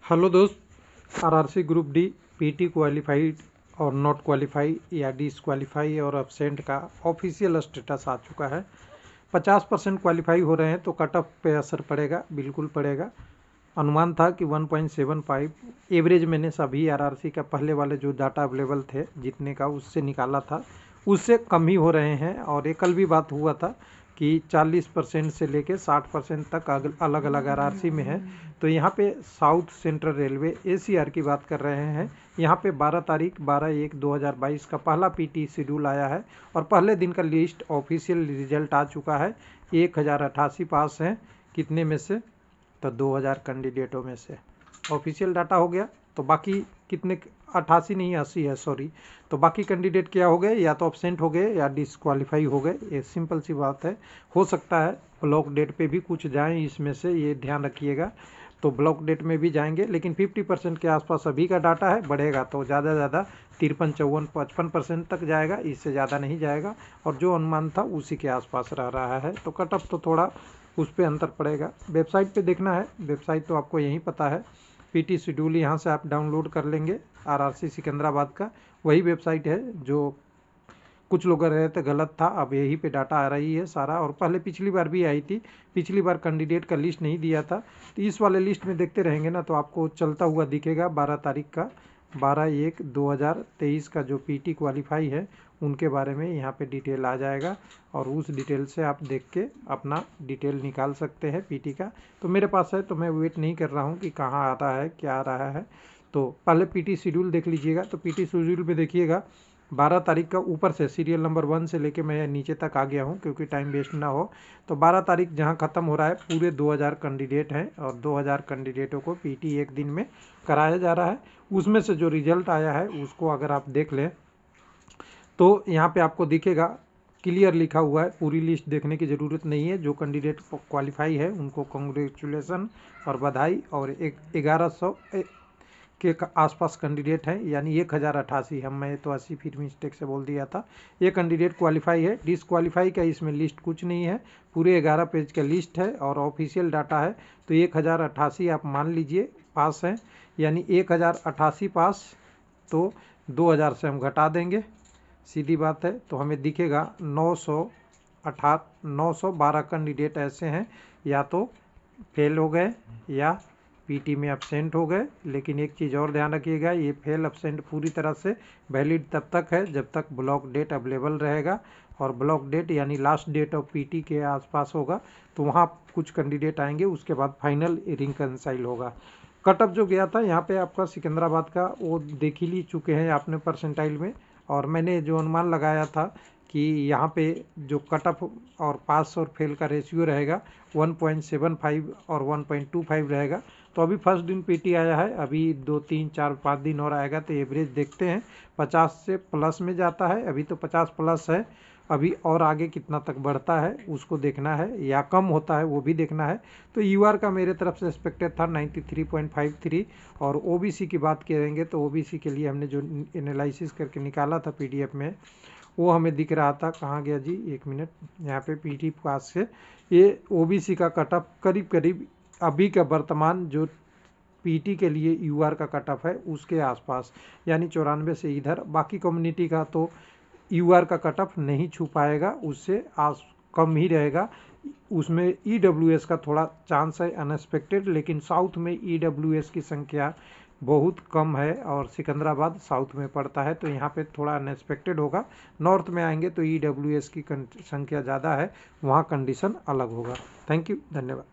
Hello दोस्त, RRC group D PT qualified और not qualify या डिसक्वालीफाई और एब्सेंट का ऑफिशियल स्टेटस आ चुका है। 50% क्वालिफाई हो रहे हैं तो कट ऑफ पे असर पड़ेगा, बिल्कुल पड़ेगा। अनुमान था कि 1.75 एवरेज मैंने सभी आरआरसी का पहले वाले जो डाटा अवेलेबल थे जितने का उससे निकाला था, उससे कम ही हो रहे हैं। और ये कल भी बात हुआ था कि 40% से लेके 60% तक अलग अलग आरआरसी में है। तो यहाँ पे साउथ सेंट्रल रेलवे एसीआर की बात कर रहे हैं। यहाँ पे 12 तारीख 12/1/2022 का पहला पीटी शेड्यूल आया है और पहले दिन का लिस्ट ऑफिशियल रिजल्ट आ चुका है। 1088 पास हैं, कितने में से? तो 2000 कैंडिडेटों में से ऑफिशियल डाटा हो गया। तो बाकी कितने? 88 नहीं, 80 है, सॉरी। तो बाकी कैंडिडेट क्या हो गए? या तो एब्सेंट हो गए या डिसक्वालीफाई हो गए। ये सिंपल सी बात है। हो सकता है ब्लॉक डेट पे भी कुछ जाएं इसमें से, ये ध्यान रखिएगा। तो ब्लॉक डेट में भी जाएंगे, लेकिन 50% के आसपास अभी का डाटा है। बढ़ेगा तो ज़्यादा से ज़्यादा 53, 54, 55% तक जाएगा, इससे ज़्यादा नहीं जाएगा। और जो अनुमान था उसी के आसपास रह रहा है। तो कट ऑफ तो थोड़ा उस पर अंतर पड़ेगा। वेबसाइट पे देखना है, वेबसाइट तो आपको यहीं पता है। पीटी शेड्यूल यहाँ से आप डाउनलोड कर लेंगे, आरआरसी सिकंदराबाद का वही वेबसाइट है जो कुछ लोग कह रहे थे गलत था। अब यहीं पे डाटा आ रही है सारा, और पहले पिछली बार भी आई थी। पिछली बार कैंडिडेट का लिस्ट नहीं दिया था, तो इस वाले लिस्ट में देखते रहेंगे ना तो आपको चलता हुआ दिखेगा। 12 तारीख का 12/1/2023 का जो पीटी क्वालिफाई है उनके बारे में यहाँ पे डिटेल आ जाएगा, और उस डिटेल से आप देख के अपना डिटेल निकाल सकते हैं पीटी का। तो मेरे पास है तो मैं वेट नहीं कर रहा हूँ कि कहाँ आ रहा है, क्या आ रहा है। तो पहले पीटी शेड्यूल देख लीजिएगा। तो पीटी शेड्यूल में देखिएगा 12 तारीख का ऊपर से सीरियल नंबर 1 से लेके मैं नीचे तक आ गया हूँ क्योंकि टाइम वेस्ट ना हो। तो 12 तारीख जहाँ ख़त्म हो रहा है, पूरे 2000 कैंडिडेट हैं और 2000 कैंडिडेटों को पीटी एक दिन में कराया जा रहा है। उसमें से जो रिजल्ट आया है उसको अगर आप देख लें तो यहाँ पे आपको दिखेगा, क्लियर लिखा हुआ है। पूरी लिस्ट देखने की ज़रूरत नहीं है। जो कैंडिडेट क्वालिफाई है उनको कॉन्ग्रेचुलेसन और बधाई। और 1100 के आसपास कैंडिडेट हैं, यानी 1088। मैं तो 80 फिर मिस्टेक से बोल दिया था। ये कैंडिडेट क्वालिफाई है। डिसक्वालीफाई का इसमें लिस्ट कुछ नहीं है, पूरे 11 पेज का लिस्ट है और ऑफिशियल डाटा है। तो 1088 आप मान लीजिए पास हैं, यानी 1088 पास। तो 2000 से हम घटा देंगे, सीधी बात है। तो हमें दिखेगा 912 कैंडिडेट ऐसे हैं या तो फेल हो गए या पीटी में एब्सेंट हो गए। लेकिन एक चीज़ और ध्यान रखिएगा, ये फेल एब्सेंट पूरी तरह से वैलिड तब तक है जब तक ब्लॉक डेट अवेलेबल रहेगा। और ब्लॉक डेट यानी लास्ट डेट ऑफ पीटी के आसपास होगा तो वहाँ कुछ कैंडिडेट आएंगे, उसके बाद फाइनल रिकंसाइल होगा। कट ऑफ जो गया था यहाँ पे आपका सिकंदराबाद का, वो देख ही चुके हैं आपने परसेंटाइल में। और मैंने जो अनुमान लगाया था कि यहाँ पे जो कट ऑफ और पास और फेल का रेशियो रहेगा 1.75 और 1.25 रहेगा। तो अभी फर्स्ट दिन पीटी आया है, अभी 2, 3, 4, 5 दिन और आएगा तो एवरेज देखते हैं 50 से प्लस में जाता है। अभी तो 50 प्लस है, अभी और आगे कितना तक बढ़ता है उसको देखना है, या कम होता है वो भी देखना है। तो यूआर का मेरे तरफ से एक्सपेक्टेड था 93.53। और ओबीसी की बात करेंगे तो ओबीसी के लिए हमने जो एनालिसिस करके निकाला था पीडीएफ में, वो हमें दिख रहा था। कहाँ गया जी, एक मिनट। यहाँ पे पीटी पास से ये ओबीसी का कट ऑफ करीब करीब अभी का वर्तमान जो पीटी के लिए यूआर का कट ऑफ है उसके आसपास, यानी 94 से इधर। बाकी कम्युनिटी का तो यूआर का कट ऑफ नहीं छू पाएगा, उससे कम ही रहेगा। उसमें ईडब्ल्यूएस का थोड़ा चांस है अनएक्सपेक्टेड, लेकिन साउथ में ईडब्ल्यूएस की संख्या बहुत कम है और सिकंदराबाद साउथ में पड़ता है तो यहाँ पे थोड़ा अनएक्सपेक्टेड होगा। नॉर्थ में आएंगे तो ईडब्ल्यूएस की संख्या ज़्यादा है, वहाँ कंडीशन अलग होगा। थैंक यू, धन्यवाद।